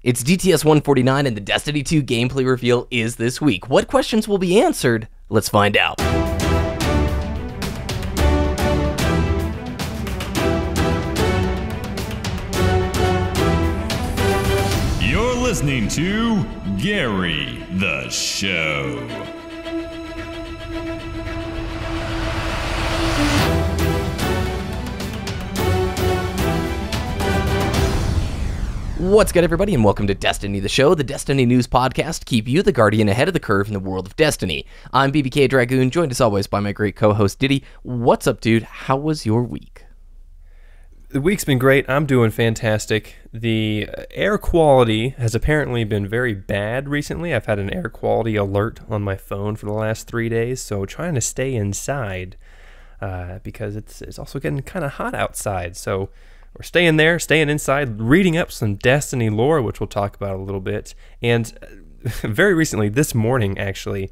It's DTS 149 and the Destiny 2 gameplay reveal is this week. What questions will be answered? Let's find out. You're listening to Gary the Show. What's good, everybody, and welcome to Destiny the Show, the Destiny news podcast to keep you, the guardian, ahead of the curve in the world of Destiny. I'm BBKDRAGOON, joined as always by my great co-host Ditty. What's up, dude? How was your week? The week's been great. I'm doing fantastic. The air quality has apparently been very bad recently. I've had an air quality alert on my phone for the last 3 days, so trying to stay inside because it's also getting kind of hot outside. So we're staying there, staying inside, reading up some Destiny lore, which we'll talk about a little bit. And very recently, this morning actually,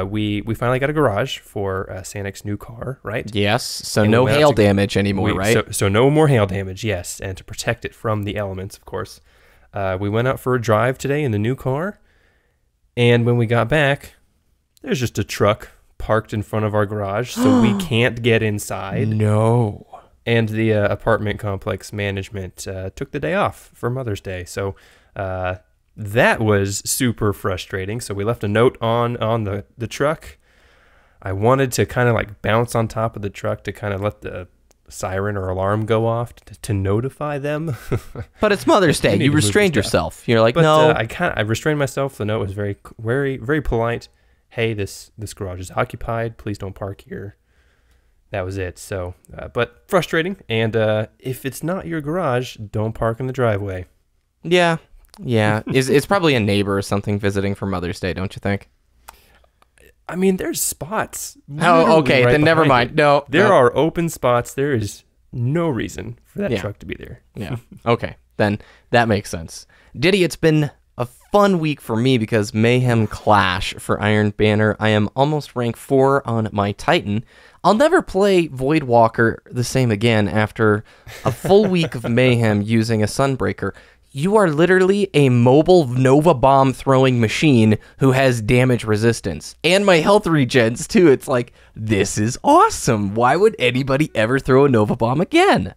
we finally got a garage for Sanic's new car, right? Yes, so no hail damage anymore, right? So no more hail damage, yes, and to protect it from the elements, of course. We went out for a drive today in the new car, and when we got back, there's just a truck parked in front of our garage, so we can't get inside. No. And the apartment complex management took the day off for Mother's Day, so that was super frustrating. So we left a note on the truck. I wanted to kind of like bounce on top of the truck to kind of let the siren or alarm go off to notify them. But it's Mother's Day. You restrained yourself. You're like, but, no. I restrained myself. The note was very, very, very polite. Hey, this garage is occupied. Please don't park here. That was it. So, but frustrating. And if it's not your garage, don't park in the driveway. Yeah. It's probably a neighbor or something visiting for Mother's Day, don't you think? I mean, there's spots. Oh, okay. Right, then never mind. No. There are open spots. There is no reason for that truck to be there. Yeah. Okay. Then that makes sense. Ditty, it's been a fun week for me because Mayhem Clash for Iron Banner. I am almost rank 4 on my Titan. I'll never play Voidwalker the same again after a full week of Mayhem using a Sunbreaker. You are literally a mobile Nova Bomb throwing machine who has damage resistance. And my health regens too. It's like, this is awesome. Why would anybody ever throw a Nova Bomb again?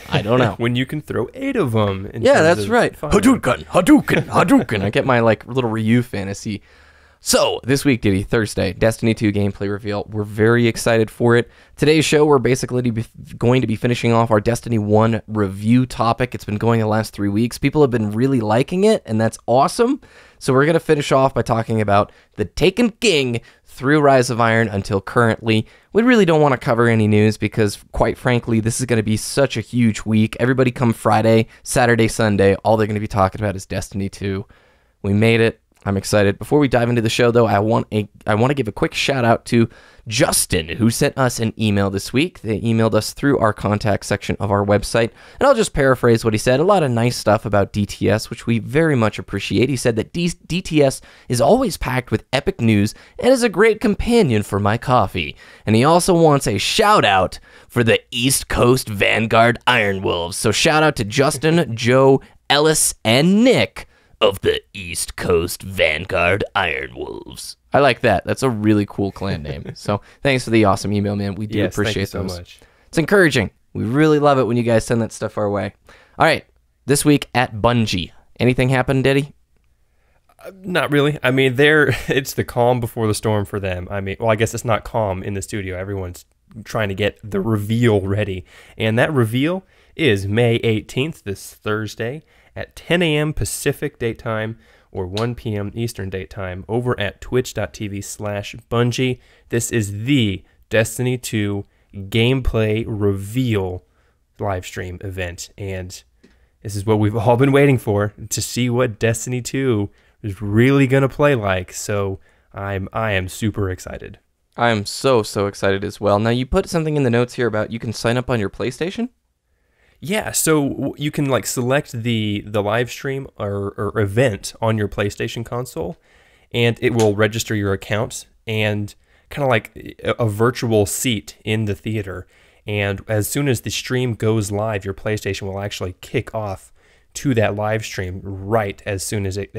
I don't know. When you can throw 8 of them. Yeah, that's right. Hadouken. I get my like little Ryu fantasy. So, this week, Ditty, Thursday, Destiny 2 gameplay reveal. We're very excited for it. Today's show, we're basically going to be finishing off our Destiny 1 review topic. It's been going the last 3 weeks. People have been really liking it, and that's awesome. So we're going to finish off by talking about the Taken King through Rise of Iron until currently. We really don't want to cover any news because, quite frankly, this is going to be such a huge week. Everybody come Friday, Saturday, Sunday, all they're going to be talking about is Destiny 2. We made it. I'm excited. Before we dive into the show, though, I want to give a quick shout out to Justin, who sent us an email this week. They emailed us through our contact section of our website, and I'll just paraphrase what he said. A lot of nice stuff about DTS, which we very much appreciate. He said that DTS is always packed with epic news and is a great companion for my coffee. And he also wants a shout out for the East Coast Vanguard Iron Wolves. So shout out to Justin, Joe, Ellis, and Nick of the East Coast Vanguard Iron Wolves. I like that. That's a really cool clan name. So thanks for the awesome email, man. We do appreciate thank you those. so much. It's encouraging. We really love it when you guys send that stuff our way. All right, this week at Bungie. Anything happen, Ditty? Not really. I mean, it's the calm before the storm for them. I mean, well, I guess it's not calm in the studio. Everyone's trying to get the reveal ready. And that reveal is May 18th, this Thursday, at 10 a.m. Pacific Date Time or 1 p.m. Eastern Date Time over at twitch.tv/Bungie. This is the Destiny 2 gameplay reveal live stream event, and this is what we've all been waiting for, to see what Destiny 2 is really going to play like. So I am super excited. I am so excited as well. Now, you put something in the notes here about you can sign up on your PlayStation? Yeah, so you can like select the live stream or event on your PlayStation console, and it will register your account and kind of like a virtual seat in the theater. And as soon as the stream goes live, your PlayStation will actually kick off to that live stream right as soon as it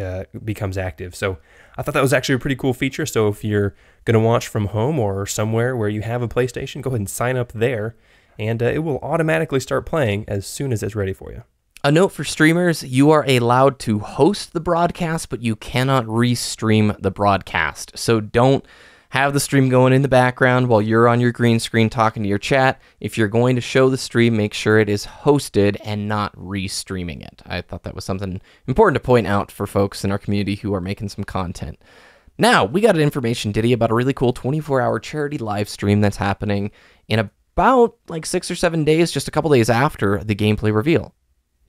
becomes active. So I thought that was actually a pretty cool feature. So if you're going to watch from home or somewhere where you have a PlayStation, go ahead and sign up there, and it will automatically start playing as soon as it's ready for you. A note for streamers, you are allowed to host the broadcast, but you cannot restream the broadcast. So don't have the stream going in the background while you're on your green screen talking to your chat. If you're going to show the stream, make sure it is hosted and not restreaming it. I thought that was something important to point out for folks in our community who are making some content. Now, we got an information, Ditty, about a really cool 24-hour charity live stream that's happening in about like 6 or 7 days, just a couple days after the gameplay reveal.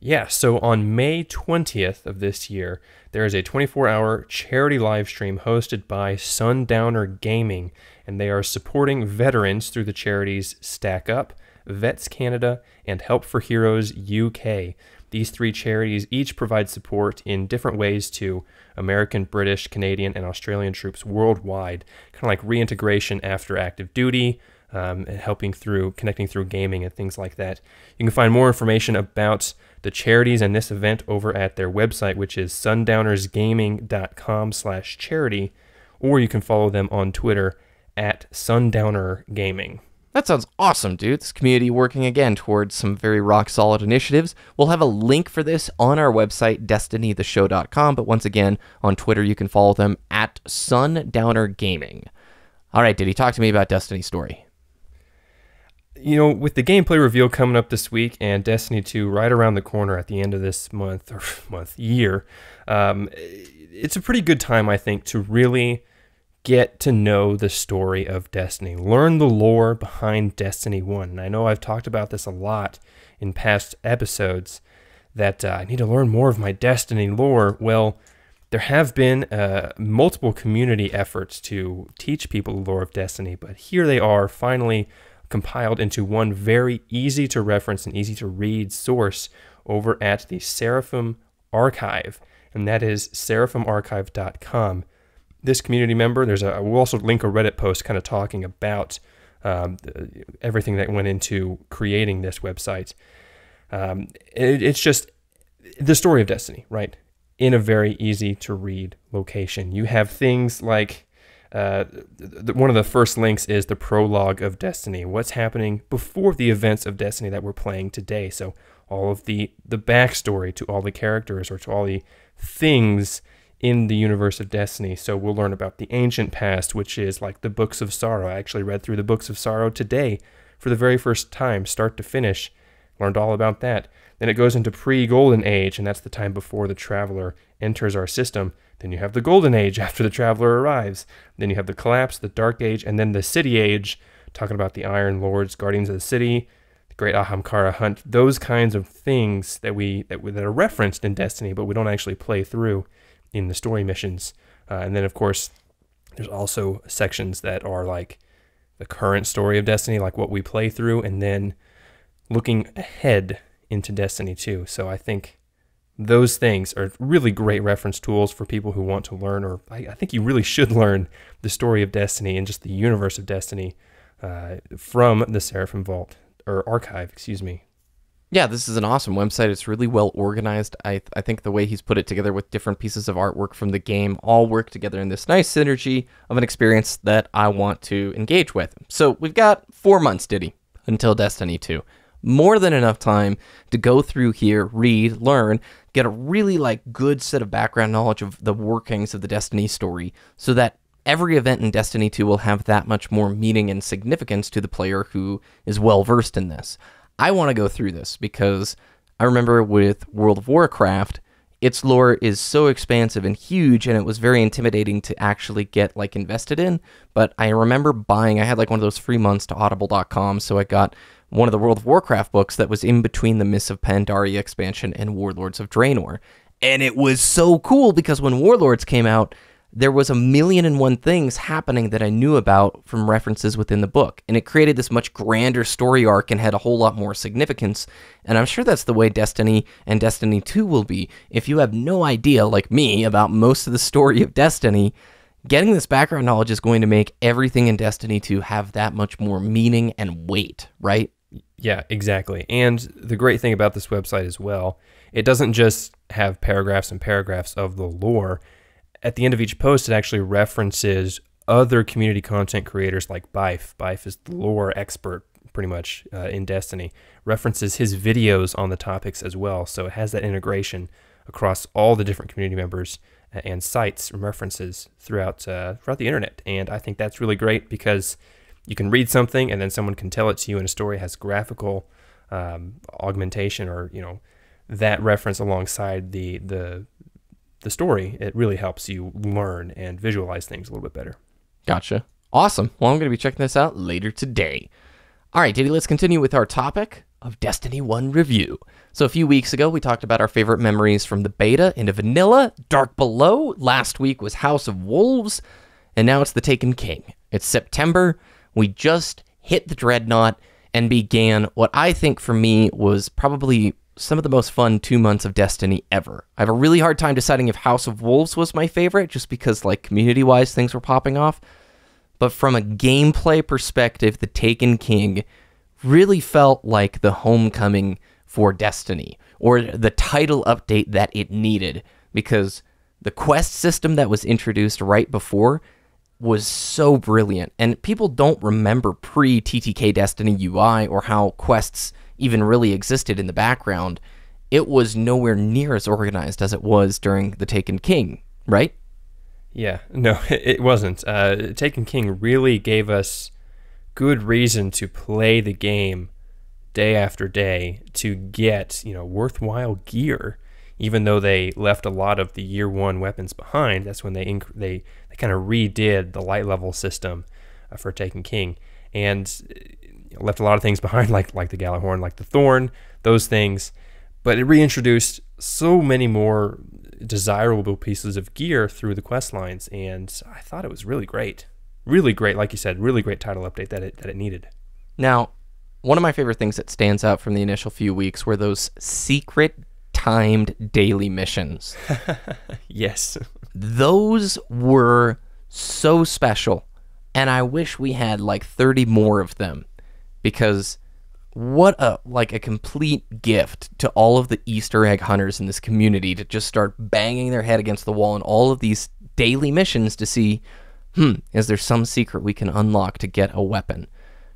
Yeah, so on May 20th of this year, there is a 24-hour charity live stream hosted by Sundowner Gaming, and they are supporting veterans through the charities Stack Up, Vets Canada, and Help for Heroes UK. These three charities each provide support in different ways to American, British, Canadian, and Australian troops worldwide, kind of like reintegration after active duty, helping through, connecting through gaming and things like that. You can find more information about the charities and this event over at their website, which is sundownersgaming.com/charity, or you can follow them on Twitter at sundownergaming. That sounds awesome, dude. This community working again towards some very rock-solid initiatives. We'll have a link for this on our website, destinytheshow.com, but once again, on Twitter, you can follow them at sundownergaming. All right, Ditty, talk to me about Destiny's story. You know, with the gameplay reveal coming up this week and Destiny 2 right around the corner at the end of this year, it's a pretty good time, I think, to really get to know the story of Destiny. Learn the lore behind Destiny 1. And I know I've talked about this a lot in past episodes, that I need to learn more of my Destiny lore. Well, there have been multiple community efforts to teach people the lore of Destiny, but here they are finally compiled into one very easy to reference and easy to read source over at the Seraphim Archive, and that is seraphimarchive.com. This community member, we'll also link a Reddit post kind of talking about everything that went into creating this website. It's just the story of Destiny, right? In a very easy to read location. You have things like one of the first links is the prologue of Destiny. What's happening before the events of Destiny that we're playing today? So all of the backstory to all the characters or to all the things in the universe of Destiny. So we'll learn about the ancient past, which is like the Books of Sorrow. I actually read through the Books of Sorrow today for the very first time, start to finish. Learned all about that. Then it goes into pre-Golden Age, and that's the time before the Traveler enters our system. Then you have the Golden Age after the Traveler arrives. Then you have the Collapse, the Dark Age, and then the City Age, talking about the Iron Lords, Guardians of the City, the Great Ahamkara Hunt, those kinds of things that are referenced in Destiny, but we don't actually play through in the story missions. And then, of course, there's also sections that are like the current story of Destiny, like what we play through, and then looking ahead into Destiny 2. So I think those things are really great reference tools for people who want to learn, or I think you really should learn the story of Destiny and just the universe of Destiny from the Seraphim Vault, or Archive, excuse me. Yeah, this is an awesome website. It's really well organized. I think the way he's put it together with different pieces of artwork from the game all work together in this nice synergy of an experience that I want to engage with. So we've got 4 months, Ditty, until Destiny 2. More than enough time to go through here, read, learn, get a really good set of background knowledge of the workings of the Destiny story, so that every event in Destiny 2 will have that much more meaning and significance to the player who is well versed in this. I want to go through this because I remember with World of Warcraft, its lore is so expansive and huge, and it was very intimidating to actually get invested in. But I remember I had one of those free months to audible.com, so I got one of the World of Warcraft books that was in between the Mists of Pandaria expansion and Warlords of Draenor. And it was so cool because when Warlords came out, there was 1,000,001 things happening that I knew about from references within the book. And it created this much grander story arc and had a whole lot more significance. And I'm sure that's the way Destiny and Destiny 2 will be. If you have no idea, like me, about most of the story of Destiny, getting this background knowledge is going to make everything in Destiny 2 have that much more meaning and weight, right? Yeah, exactly. And the great thing about this website as well, it doesn't just have paragraphs and paragraphs of the lore. At the end of each post, it actually references other community content creators like Bife. Bife is the lore expert pretty much in Destiny. References his videos on the topics as well. So it has that integration across all the different community members and sites and references throughout the internet. And I think that's really great because you can read something and then someone can tell it to you in a story, has graphical augmentation or, that reference alongside the story. It really helps you learn and visualize things a little bit better. Gotcha. Awesome. Well, I'm going to be checking this out later today. All right, Ditty, let's continue with our topic of Destiny 1 review. So a few weeks ago, we talked about our favorite memories from the beta into vanilla, Dark Below. Last week was House of Wolves, and now it's the Taken King. It's September. We just hit the Dreadnought and began what I think for me was probably some of the most fun 2 months of Destiny ever. I have a really hard time deciding if House of Wolves was my favorite, just because, like, community-wise, things were popping off. But from a gameplay perspective, the Taken King really felt like the homecoming for Destiny, or the title update that it needed, because the quest system that was introduced right before was so brilliant. And people don't remember pre-TTK Destiny UI or how quests even really existed in the background. It was nowhere near as organized as it was during the Taken King, right? Yeah, no, it wasn't. Taken King really gave us good reason to play the game day after day to get, worthwhile gear. Even though they left a lot of the year one weapons behind, that's when they kind of redid the light level system for Taken King, and left a lot of things behind, like the Galahorn, like the Thorn, those things. But it reintroduced so many more desirable pieces of gear through the quest lines, and I thought it was really great. Really great, like you said, really great title update that it needed. Now, one of my favorite things that stands out from the initial few weeks were those secret timed daily missions. Yes. Those were so special, and I wish we had like 30 more of them, because what a complete gift to all of the Easter egg hunters in this community to just start banging their head against the wall in all of these daily missions to see, is there some secret we can unlock to get a weapon,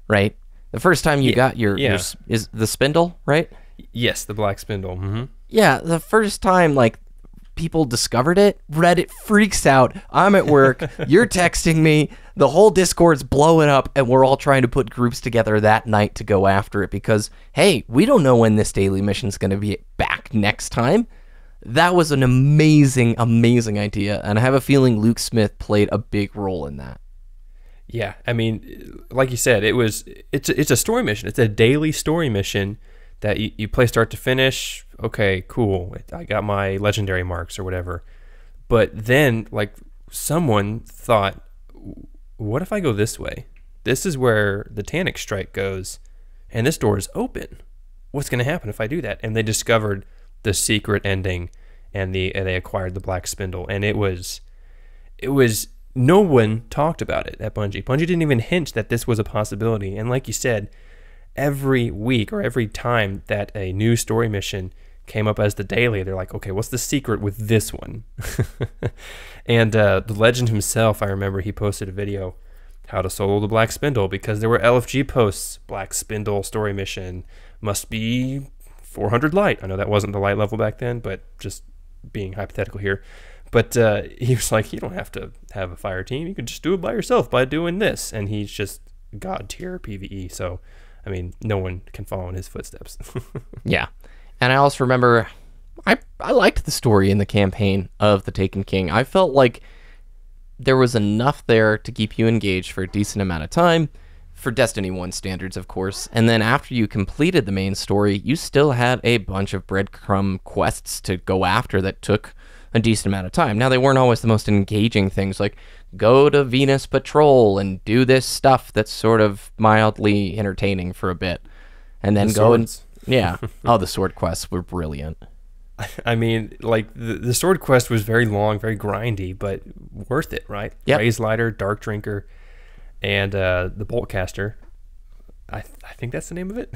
right? The first time you got your is the spindle, right? Yes, the black spindle. Mm-hmm. Yeah, the first time people discovered it, Reddit freaks out. I'm at work, you're texting me, the whole Discord's blowing up, and we're all trying to put groups together that night to go after it because, hey, we don't know when this daily mission's going to be back next time. That was an amazing, amazing idea, and I have a feeling Luke Smith played a big role in that. Yeah, I mean, like you said, it's a story mission. It's a daily story mission that you play start to finish. Okay, cool. I got my legendary marks or whatever. But then, someone thought, what if I go this way? This is where the Tannic Strike goes, and this door is open. What's going to happen if I do that? And they discovered the secret ending, and they acquired the Black Spindle. And it was no one talked about it at Bungie. Bungie didn't even hint that this was a possibility. And like you said, every week or every time that a new story mission came up as the daily, they're like, okay, what's the secret with this one? And the legend himself, I remember he posted a video, how to solo the Black Spindle, because there were LFG posts, Black Spindle story mission, must be 400 light. I know that wasn't the light level back then, but just being hypothetical here. But he was like, you don't have to have a fire team. You can just do it by yourself by doing this. And he's just god tier PvE. So, I mean, no one can follow in his footsteps. Yeah. And I also remember I liked the story in the campaign of the Taken King. I felt like there was enough there to keep you engaged for a decent amount of time, for Destiny 1 standards, of course. And then after you completed the main story, you still had a bunch of breadcrumb quests to go after that took a decent amount of time. Now, they weren't always the most engaging things, like go to Venus Patrol and do this stuff that's sort of mildly entertaining for a bit, and then go and yeah. Oh, the sword quests were brilliant. I mean, the sword quest was very long, very grindy, but worth it, right? Yep. Raise Lighter, Dark Drinker, and the Bolt Caster. I think that's the name of it.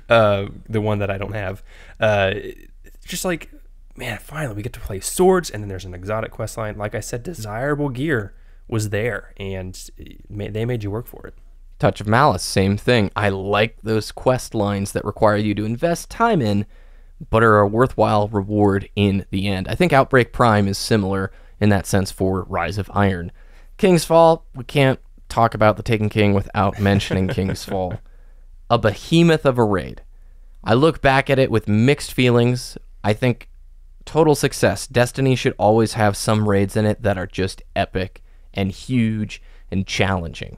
The one that I don't have. Just like, man, finally we get to play swords, and then there's an exotic quest line. Like I said, desirable gear was there, and they made you work for it. Touch of Malice, same thing. I like those quest lines that require you to invest time in, but are a worthwhile reward in the end. I think Outbreak Prime is similar in that sense for Rise of Iron. King's Fall, we can't talk about the Taken King without mentioning King's Fall. A behemoth of a raid. I look back at it with mixed feelings. I think total success. Destiny should always have some raids in it that are just epic and huge and challenging.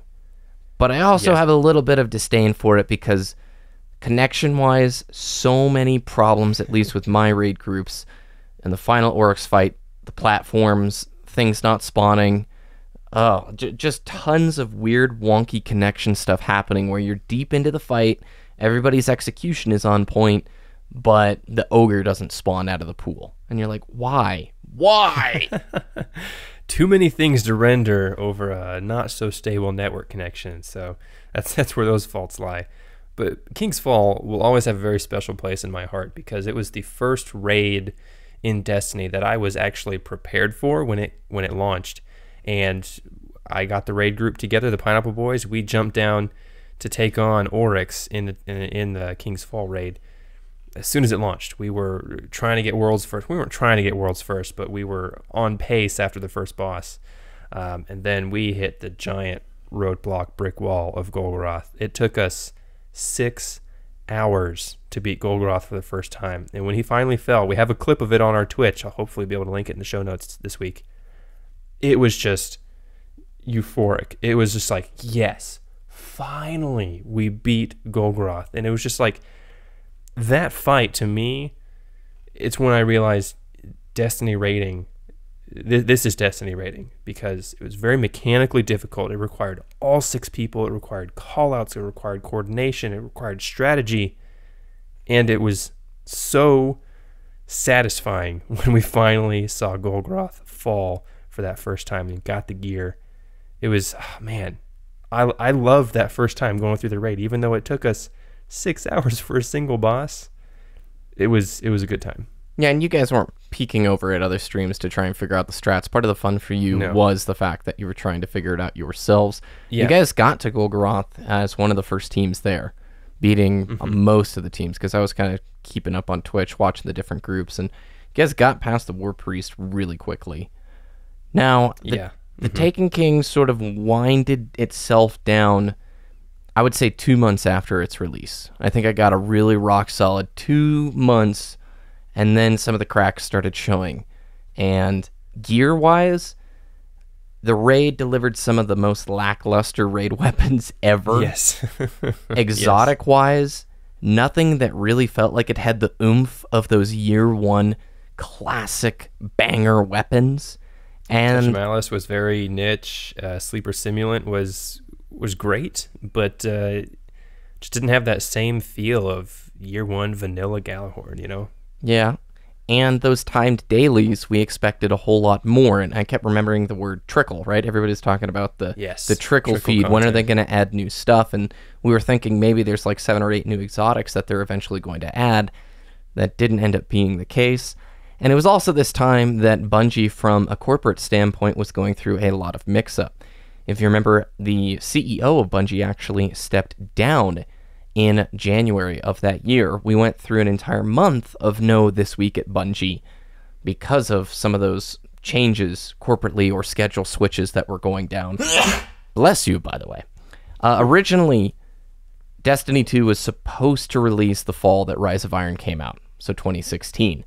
But I also have a little bit of disdain for it because connection-wise, so many problems, at least with my raid groups, and the final Oryx fight, the platforms, things not spawning, just tons of weird, wonky connection stuff happening where you're deep into the fight, everybody's execution is on point, but the ogre doesn't spawn out of the pool. And you're like, why? Why? Too many things to render over a not so stable network connection. So that's where those faults lie. But King's Fall will always have a very special place in my heart because it was the first raid in Destiny that I was actually prepared for when it launched. And I got the raid group together, the Pineapple Boys. We jumped down to take on Oryx in the King's Fall raid. As soon as it launched, we were trying to get worlds first. We weren't trying to get worlds first, but we were on pace after the first boss. And then we hit the giant roadblock brick wall of Golgoroth. It took us 6 hours to beat Golgoroth for the first time. And when he finally fell, we have a clip of it on our Twitch. I'll hopefully be able to link it in the show notes this week. It was just euphoric. It was just like, yes, finally we beat Golgoroth. And it was just like, that fight, to me, it's when I realized Destiny raiding, this is Destiny raiding, because it was very mechanically difficult. It required all 6 people. It required callouts. It required coordination. It required strategy. And it was so satisfying when we finally saw Golgoroth fall for that first time and got the gear. It was, man, I loved that first time going through the raid, even though it took us 6 hours for a single boss. It was a good time. Yeah, and you guys weren't peeking over at other streams to try and figure out the strats. Part of the fun for you was the fact that you were trying to figure it out yourselves. Yeah. You guys got to Golgoroth as one of the first teams there, beating most of the teams, because I was kind of keeping up on Twitch, watching the different groups, and you guys got past the War Priest really quickly. Now, the Taken King sort of winded itself down, I would say 2 months after its release. I think I got a really rock solid 2 months, and then some of the cracks started showing. And gear-wise, the raid delivered some of the most lackluster raid weapons ever. Yes. Exotic-wise, nothing that really felt like it had the oomph of those year one classic banger weapons. And Touch of Malice was very niche. Sleeper Simulant was great, but just didn't have that same feel of year one vanilla Galahorn, you know? Yeah, and those timed dailies, we expected a whole lot more, and I kept remembering the word trickle, right? Everybody's talking about the trickle feed. Content. When are they going to add new stuff? And we were thinking maybe there's like 7 or 8 new exotics that they're eventually going to add. That didn't end up being the case. And it was also this time that Bungie, from a corporate standpoint, was going through a lot of mix-up. If you remember, the CEO of Bungie actually stepped down in January of that year. We went through an entire month of no this week at Bungie because of some of those changes corporately or schedule switches that were going down. Bless you, by the way. Originally, Destiny 2 was supposed to release the fall that Rise of Iron came out, so 2016.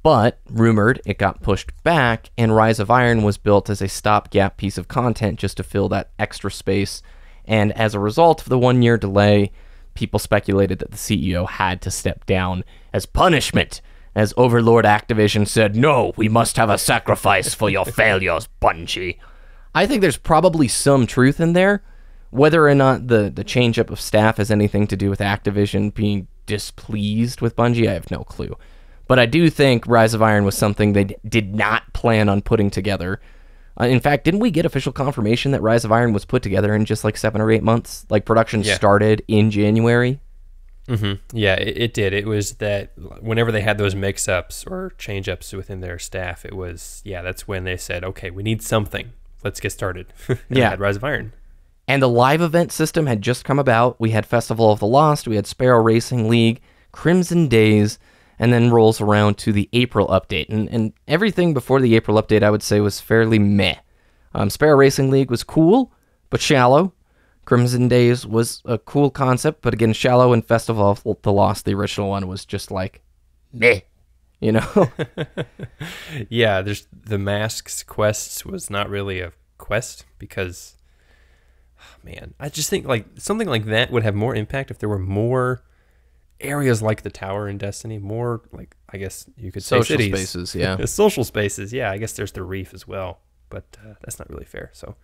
But, rumored, it got pushed back, and Rise of Iron was built as a stopgap piece of content just to fill that extra space. And as a result of the 1-year delay, people speculated that the CEO had to step down as punishment, as Overlord Activision said, "No, we must have a sacrifice for your failures, Bungie." I think there's probably some truth in there. Whether or not the change-up of staff has anything to do with Activision being displeased with Bungie, I have no clue. But I do think Rise of Iron was something they did not plan on putting together. In fact, didn't we get official confirmation that Rise of Iron was put together in just like 7 or 8 months? Like production started in January. Yeah, it did. It was that whenever they had those mix-ups or change-ups within their staff, it was, that's when they said, okay, we need something. Let's get started. They had Rise of Iron. And the live event system had just come about. We had Festival of the Lost, we had Sparrow Racing League, Crimson Days, and then rolls around to the April update. And everything before the April update, I would say, was fairly meh. Sparrow Racing League was cool, but shallow. Crimson Days was a cool concept, but again, shallow. And Festival of the Lost, the original one, was just like, meh, you know? Yeah, there's the Masks quests was not really a quest because, man, I just think like something like that would have more impact if there were more areas like the tower in Destiny, more like, I guess you could say social cities. Spaces, yeah. Social spaces, yeah. I guess there's the reef as well, but that's not really fair. So,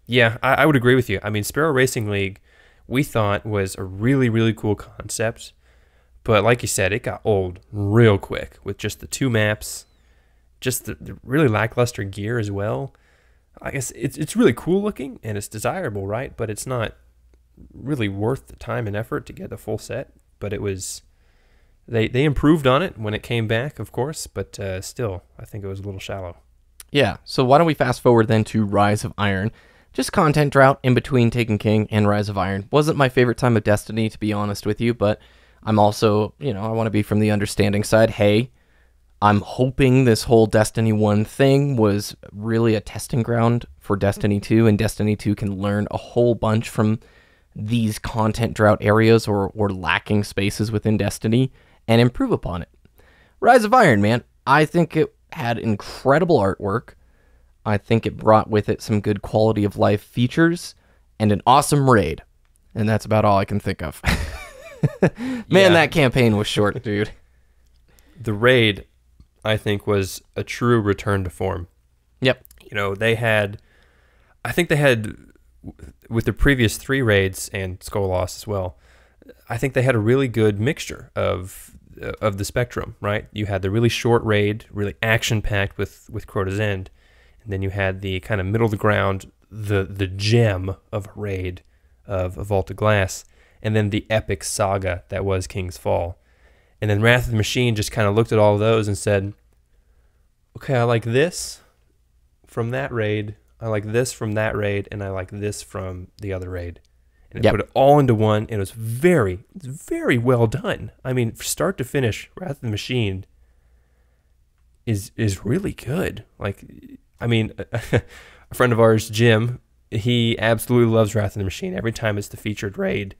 yeah, I would agree with you. I mean, Sparrow Racing League, we thought was a really, really cool concept, but like you said, it got old real quick with just the 2 maps, just the really lackluster gear as well. I guess it's really cool looking and it's desirable, right? But it's not really worth the time and effort to get the full set. But it was, they improved on it when it came back, of course, but still, I think it was a little shallow. Yeah, so why don't we fast forward then to Rise of Iron? Just content drought in between Taken King and Rise of Iron. Wasn't my favorite time of Destiny, to be honest with you, but I'm also, I want to be from the understanding side. Hey, I'm hoping this whole Destiny 1 thing was really a testing ground for Destiny 2, and Destiny 2 can learn a whole bunch from these content drought areas or lacking spaces within Destiny and improve upon it. Rise of Iron, man, I think it had incredible artwork. I think it brought with it some good quality of life features and an awesome raid. And that's about all I can think of. Man, that campaign was short, dude. The raid, I think, was a true return to form. Yep. I think they had, with the previous 3 raids and Skull Lost as well, I think they had a really good mixture of the spectrum, right? You had the really short raid, really action-packed with Crota's End, and then you had the kind of middle of the ground, the gem of a raid of Vault of Glass, and then the epic saga that was King's Fall. And then Wrath of the Machine just kind of looked at all of those and said, okay, I like this from that raid, I like this from that raid, and I like this from the other raid. And it put it all into one, and it was very, very well done. I mean, from start to finish, Wrath of the Machine is really good. Like, I mean, a friend of ours, Jim, he absolutely loves Wrath of the Machine. Every time it's the featured raid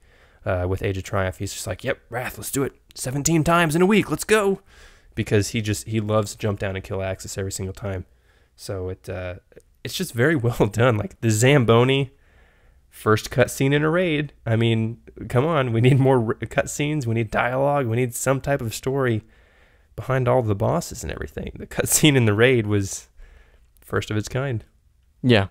with Age of Triumph, he's just like, yep, Wrath, let's do it 17 times in a week, let's go. Because he loves to jump down and kill Axis every single time. So it's just very well done. Like the Zamboni first cutscene in a raid. I mean, come on, we need more cutscenes, we need dialogue, we need some type of story behind all the bosses and everything. The cutscene in the raid was first of its kind. Yeah.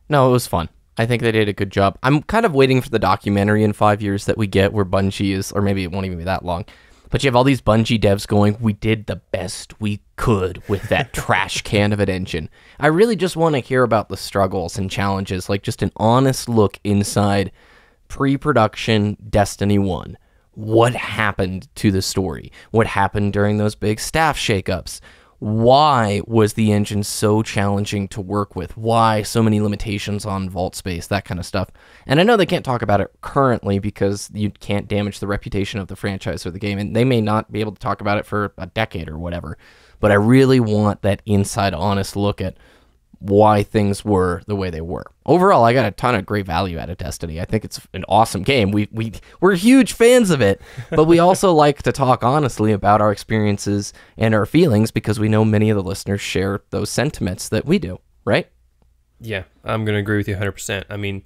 No, it was fun. I think they did a good job. I'm kind of waiting for the documentary in 5 years that we get where Bungie is, or maybe it won't even be that long. But you have all these Bungie devs going, we did the best we could with that trash can of an engine. I really just want to hear about the struggles and challenges, like just an honest look inside pre-production Destiny 1. What happened to the story? What happened during those big staff shakeups? Why was the engine so challenging to work with? Why so many limitations on vault space, that kind of stuff. And I know they can't talk about it currently because you can't damage the reputation of the franchise or the game, and they may not be able to talk about it for a decade or whatever. But I really want that inside honest look at why things were the way they were. Overall, I got a ton of great value out of Destiny. I think it's an awesome game. We're huge fans of it, but we also like to talk honestly about our experiences and our feelings because we know many of the listeners share those sentiments that we do, right? Yeah, I'm going to agree with you 100%. I mean,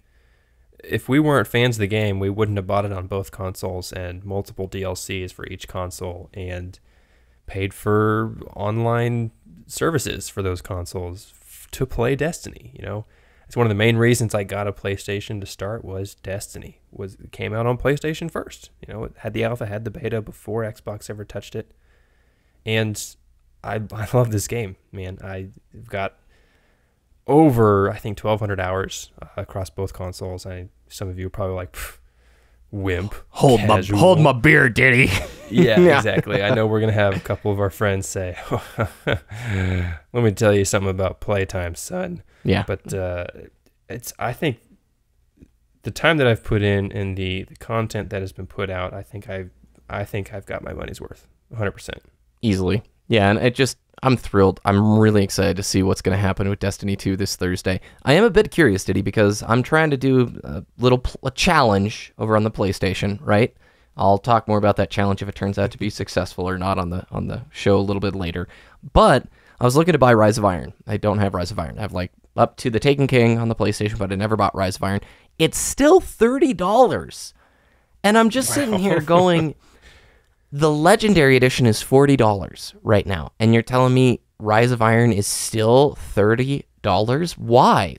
if we weren't fans of the game, we wouldn't have bought it on both consoles and multiple DLCs for each console and paid for online services for those consoles to play Destiny. You know, it's one of the main reasons I got a PlayStation to start was Destiny. It came out on PlayStation first. You know, it had the alpha, had the beta before Xbox ever touched it. And I love this game, man. I've got over, I think, 1,200 hours across both consoles. Some of you are probably like, wimp. Hold my beer, Ditty. Yeah, exactly. I know we're going to have a couple of our friends say, let me tell you something about playtime, son. Yeah. But I think the time that I've put in and the content that has been put out, I think I've got my money's worth, 100%. Easily. Yeah, and I'm thrilled. I'm really excited to see what's going to happen with Destiny 2 this Thursday. I am a bit curious, Ditty, because I'm trying to do a challenge over on the PlayStation, right? I'll talk more about that challenge if it turns out to be successful or not on the show a little bit later. But I was looking to buy Rise of Iron. I don't have Rise of Iron. I have up to the Taken King on the PlayStation, but I never bought Rise of Iron. It's still $30. And I'm just sitting here going, the Legendary Edition is $40 right now. And you're telling me Rise of Iron is still $30? Why?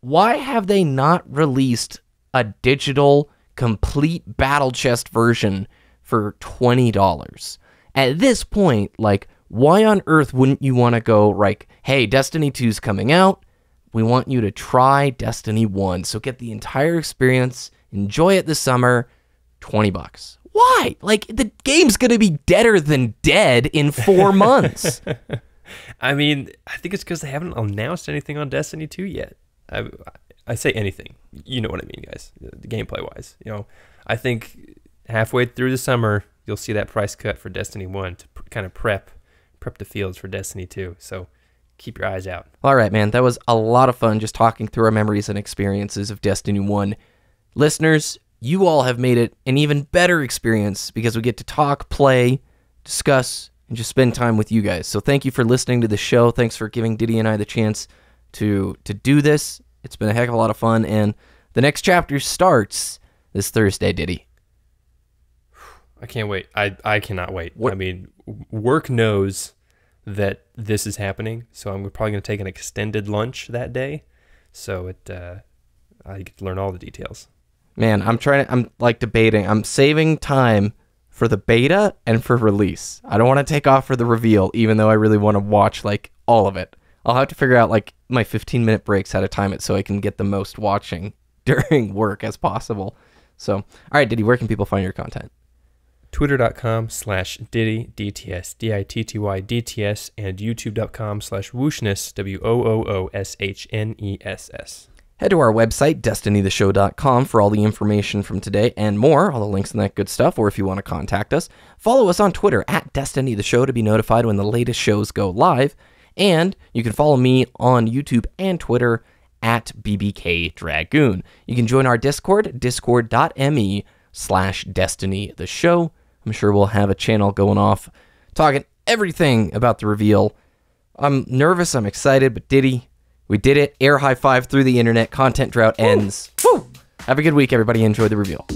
Why have they not released a digital complete battle chest version for $20? At this point, why on earth wouldn't you want to go, hey, Destiny 2's coming out. We want you to try Destiny 1. So get the entire experience, enjoy it this summer, $20. Why? The game's going to be deader than dead in 4 months. I mean, I think it's because they haven't announced anything on Destiny 2 yet. I say anything. You know what I mean, guys, the gameplay-wise. I think halfway through the summer, you'll see that price cut for Destiny 1 to kind of prep the fields for Destiny 2. So keep your eyes out. All right, man. That was a lot of fun just talking through our memories and experiences of Destiny 1. Listeners, you all have made it an even better experience because we get to talk, play, discuss, and just spend time with you guys. So thank you for listening to the show. Thanks for giving Ditty and I the chance to do this. It's been a heck of a lot of fun, and the next chapter starts this Thursday, Ditty. I can't wait. I cannot wait. I mean, work knows that this is happening, so I'm probably going to take an extended lunch that day. So I get to learn all the details. Man, I'm debating. I'm saving time for the beta and for release. I don't want to take off for the reveal, even though I really want to watch all of it. I'll have to figure out my 15-minute breaks, how to time it so I can get the most watching during work as possible. So, all right, Ditty, where can people find your content? Twitter.com/Ditty, DTS, DITTY, DTS, and YouTube.com/Wooshness, WOOOSHNESS. Head to our website, destinytheshow.com, for all the information from today and more, all the links and that good stuff, or if you want to contact us. Follow us on Twitter, @DestinyTheShow, to be notified when the latest shows go live. And you can follow me on YouTube and Twitter, @BBKDRAGOON. You can join our Discord, discord.me/DestinyTheShow. I'm sure we'll have a channel going off, talking everything about the reveal. I'm nervous, I'm excited, but Ditty, we did it. Air high five through the internet. Content drought ends. Woo! Have a good week, everybody. Enjoy the reveal.